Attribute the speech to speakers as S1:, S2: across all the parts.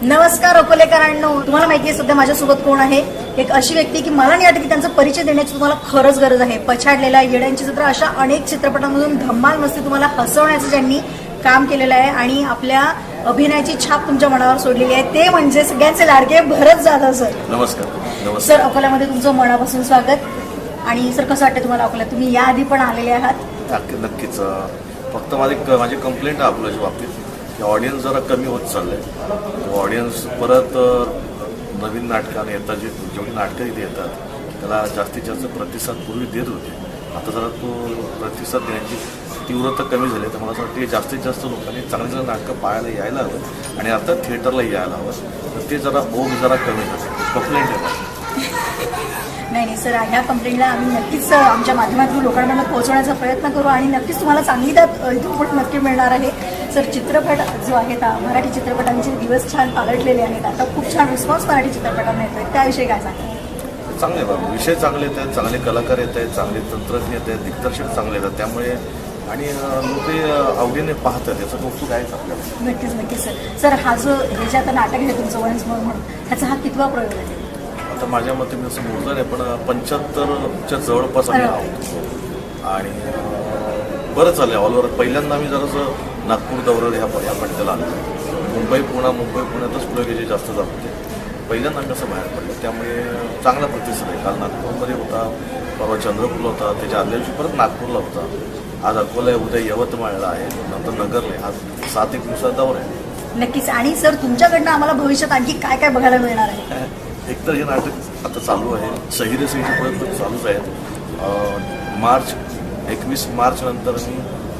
S1: नमस्कार अकोलेकरांनो, तुम्हाला माहिती आहे सध्या माझ्यासोबत कोण आहे? एक अशी व्यक्ती की मला नाही वाटत की त्यांचा परिचय देण्याची तुम्हाला खरंच गरज आहे. पछाडलेला, येड्यांची जत्रा अशा अनेक चित्रपटांमधून धम्माल मस्ती तुम्हाला हसवण्याचं ज्यांनी काम केलेलं आहे आणि आपल्या अभिनयाची छाप तुमच्या मनावर सोडलेली आहे ते म्हणजे सगळ्यांचे लाडके भरत जाधव सर.
S2: नमस्कार.
S1: सर, अकोल्यामध्ये तुमचं मनापासून स्वागत. आणि सर, कसं वाटतं तुम्हाला अकोल्यात? तुम्ही याआधी पण आलेले आहात?
S2: नक्कीच. फक्त माझी कंप्लेंट आहे अकोल्याच्या बाबतीत की ऑडियन्स जरा कमी होत चाललंय. ऑडियन्स परत नवीन नाटकाने येतात, जेवढी नाटकं इथे येतात त्याला जास्तीत जास्त प्रतिसाद पूर्वी देत होते. आता जरा तो प्रतिसाद देण्याची तीव्रता कमी झाली. तर मला असं वाटतं की जास्तीत जास्त लोकांनी चांगली नाटकं पाहायला यायला हवं आणि आता थिएटरला यायला हवं. तर ते जरा जरा कमी झालं. कंप्लेंट आहे.
S1: नाही सर, ह्या कंप्लेंटला आम्ही नक्कीच आमच्या माध्यमातून लोकांपर्यंत पोहोचवण्याचा प्रयत्न करू आणि नक्कीच तुम्हाला चांगली त्यात इथून पण नक्की मिळणार आहे. सर, चित्रपट जो आहे मराठी चित्रपटांचे दिवस छान पालटलेले आहेत. आता खूप छान रिस्पॉन्स मराठी चित्रपटांना येतोय, त्याविषयी काय सांगा?
S2: चांगले बाबा, विषय चांगले येत आहेत, चांगले कलाकार येत आहेत, चांगले तंत्रज्ञ येत आहेत, दिग्दर्शक चांगले येतात. त्यामुळे आणि लोक आवडीने पाहतात, याचं कौतुक आहेच आपल्याला.
S1: नक्कीच सर, हा जो हे जे आता नाटक आहे तुमचं वन्स मोर म्हणून, ह्याचा हा कितवा प्रयोग आहे?
S2: आता माझ्या मते मी असं मोजलं नाही, पण 75च्या जवळपास आम्ही आहोत. आणि बरं चाललं ऑलओव्हर. पहिल्यांदा आम्ही जरासं नागपूर दौऱ्याला ह्या पट्ट्याला आलो. मुंबई पुण्यातच प्रयोग जास्त जात होते. पहिल्यांदा आम्ही असं बाहेर पडलो, त्यामुळे चांगला प्रतिसाद आहे. काल नागपूरमध्ये होता, परवा चंद्रपूरला होता, त्याच्या आदल्या दिवशी परत नागपूरला होता. आज अकोला आहे, उद्या यवतमाळला आहे, नंतर नगरला आहे. आज 7-1 दिवसाचा दौरा आहे.
S1: नक्कीच. आणि सर, तुमच्याकडनं आम्हाला भविष्यात आणखी काय काय बघायला मिळणार आहे?
S2: एक तर हे नाटक आता चालू आहे, सहिरसेचे प्रयोग चालूच आहेत. 21 मार्च नंतर मी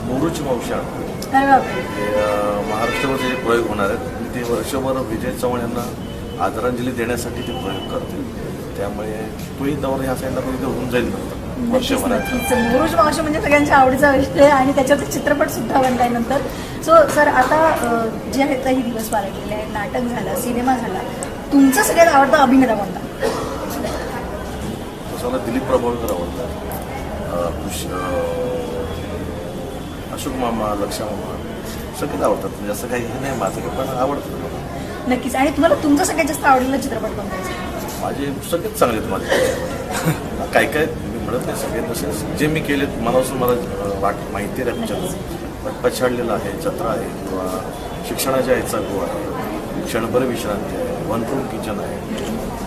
S2: मोरूची मावशी आणतो. महाराष्ट्रावर जे प्रयोग होणार आहेत ते वर्षभर विजय चव्हाण यांना आदरांजली देण्यासाठी ते प्रयोग करतील. त्यामुळे तोही दौरा ह्या साईडला पण होऊन जाईल नंतर वर्षभरात.
S1: मोरूची मावशी म्हणजे सगळ्यांच्या आवडीचा विषय आणि त्याच्यात चित्रपट सुद्धा बनलाय नंतर. सो सर, आता जे आहेत काही दिवस पालटलेले आहेत, नाटक झालं, सिनेमा झाला, तुमचं सगळ्यात आवडता अभिनेता कोणता?
S2: मला दिलीप प्रभावळकर आवडतात, अशोक मामा, लक्षा मामा सगळेच आवडतात. म्हणजे असं काही हे नाही माझं, पण आवडतं मला.
S1: नक्कीच. आणि तुम्हाला तुमचं सगळ्यात जास्त आवडलेला चित्रपट कोणता?
S2: माझे सगळेच चांगले आहेत माझे. काय मी म्हणत नाही सगळे तसेच जे मी केलेत मनापासून मला माहिती आहे. पिक्चर पछाडलेला आहे, जत्रा आहे, किंवा शिक्षणाच्या याचा गो आहे, क्षणभर विश्रांती आहे, वन रूम किचन आहे,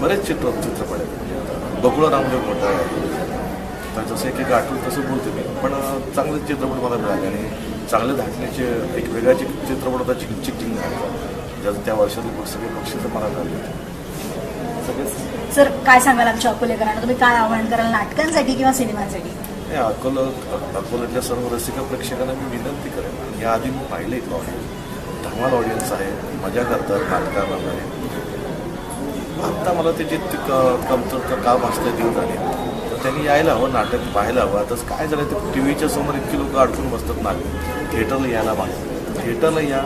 S2: बरेच चित्रपट आहेत. बकुळा रामदेव मोठा आहे. तर जसं एक आठवण तसं बोलते मी, पण चांगले चित्रपट मला मिळाले आणि चांगले धाकण्याचे एक वेगळा चित्रपट होता चिंचिंग ज्याचं त्या वर्षातील सगळे बक्षीस मला मिळाले सगळेच.
S1: सर, काय सांगाल आमच्या अकोलेकरांना? तुम्ही काय आवाहन कराल नाटकांसाठी किंवा सिनेमांसाठी?
S2: अकोल्यातल्या सर्व रसिका प्रेक्षकांना मी विनंती करेन. याआधी मी पाहिलं इथलं ऑडियन्स धमाल ऑडियन्स आहे, मजा करतात नाटकांमध्ये. आत्ता मला त्याची कमतरता का भासल्या देऊ झाली, तर त्यांनी यायला हवं, नाटक पाहायला हवं. आताच काय झालं, ते टीव्हीच्या समोर इतकी लोक अडकून बसतात नाटक. थिएटरला यायला मागतात, थिएटरला या.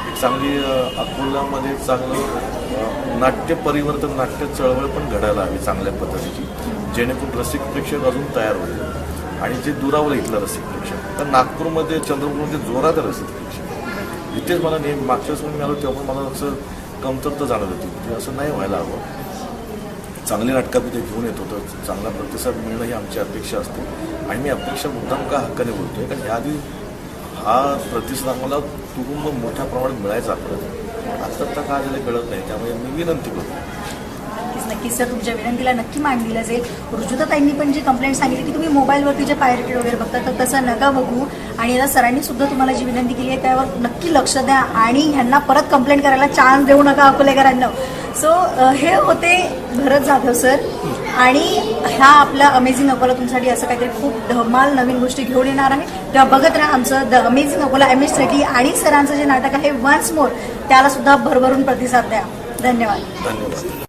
S2: एक चांगली अकोल्यामध्ये चांगलं नाट्य परिवर्तन, नाट्य चळवळ पण घडायला हवी चांगल्या पद्धतीची, जेणेकरून रसिक प्रेक्षक अजून तयार होईल. आणि जे दुरावलं इथलं रसिक प्रेक्षक, तर नागपूरमध्ये, चंद्रपूरमध्ये जोरात रसिक प्रेक्षक. इथेच मला मागच्या वेळेस मी आलो तेव्हा पण मला असं कमतरता जाणवत होती. म्हणजे असं नाही व्हायला हवं. चांगली नाटकात ते घेऊन येत होतं, चांगला प्रतिसाद मिळणं ही आमची अपेक्षा असते. आणि मी अपेक्षा मुद्दाम का हक्काने बोलतोय, कारण याआधी हा प्रतिसाद आम्हाला कुटुंब मोठ्या प्रमाणात मिळायचा आपल्याला. आता काय झालं कळत नाही. त्यामुळे मी विनंती करतो.
S1: नक्कीच सर, तुमच्या विनंतीला नक्की मान दिलं जाईल. रुजुताताईंनी पण जी कंप्लेंट सांगितली की तुम्ही मोबाईलवरती जे पायरेटेड वगैरे बघता, तर तसं नका बघू. आणि आता सरांनी सुद्धा तुम्हाला जी विनंती केली आहे त्यावर नक्की लक्ष द्या आणि ह्यांना परत कंप्लेंट करायला चान्स देऊ नका अकोलेकरांना. सो हे होते भरत जाधव सर. आणि ह्या आपला अमेझिंग अकोला तुमच्यासाठी असं काहीतरी खूप धमाल नवीन गोष्टी घेऊन येणार आहे. तेव्हा बघत राहा आमचं द अमेझिंग अकोला MS30. आणि सरांचं जे नाटक आहे वन्स मोर, त्याला सुद्धा भरभरून प्रतिसाद द्या. धन्यवाद.
S2: धन्यवाद.